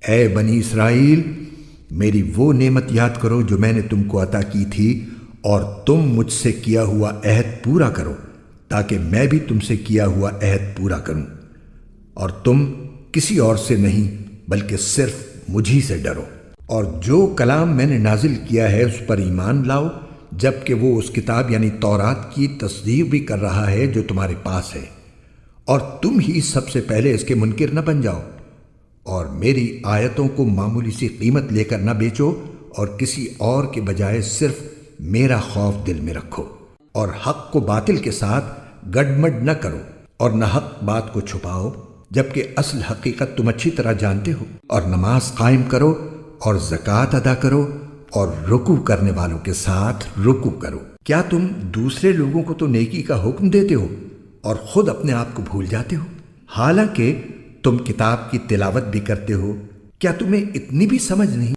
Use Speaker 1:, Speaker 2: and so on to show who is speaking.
Speaker 1: اے بنی اسرائیل، میری وہ نعمت یاد کرو جو میں نے تم کو عطا کی تھی، اور تم مجھ سے کیا ہوا عہد پورا کرو تاکہ میں بھی تم سے کیا ہوا عہد پورا کروں، اور تم کسی اور سے نہیں بلکہ صرف مجھی سے ڈرو۔ اور جو کلام میں نے نازل کیا ہے اس پر ایمان لاؤ، جبکہ وہ اس کتاب یعنی تورات کی تصدیق بھی کر رہا ہے جو تمہارے پاس ہے، اور تم ہی سب سے پہلے اس کے منکر نہ بن جاؤ، اور میری آیتوں کو معمولی سی قیمت لے کر نہ بیچو، اور کسی اور کے بجائے صرف میرا خوف دل میں رکھو، اور حق کو باطل کے ساتھ گڈمڈ نہ کرو، اور نہ حق بات کو چھپاؤ، جبکہ اصل حقیقت تم اچھی طرح جانتے ہو، اور نماز قائم کرو اور زکوٰۃ ادا کرو، اور رکوع کرنے والوں کے ساتھ رکوع کرو۔ کیا تم دوسرے لوگوں کو تو نیکی کا حکم دیتے ہو اور خود اپنے آپ کو بھول جاتے ہو؟ حالانکہ تم کتاب کی تلاوت بھی کرتے ہو، کیا تمہیں اتنی بھی سمجھ نہیں؟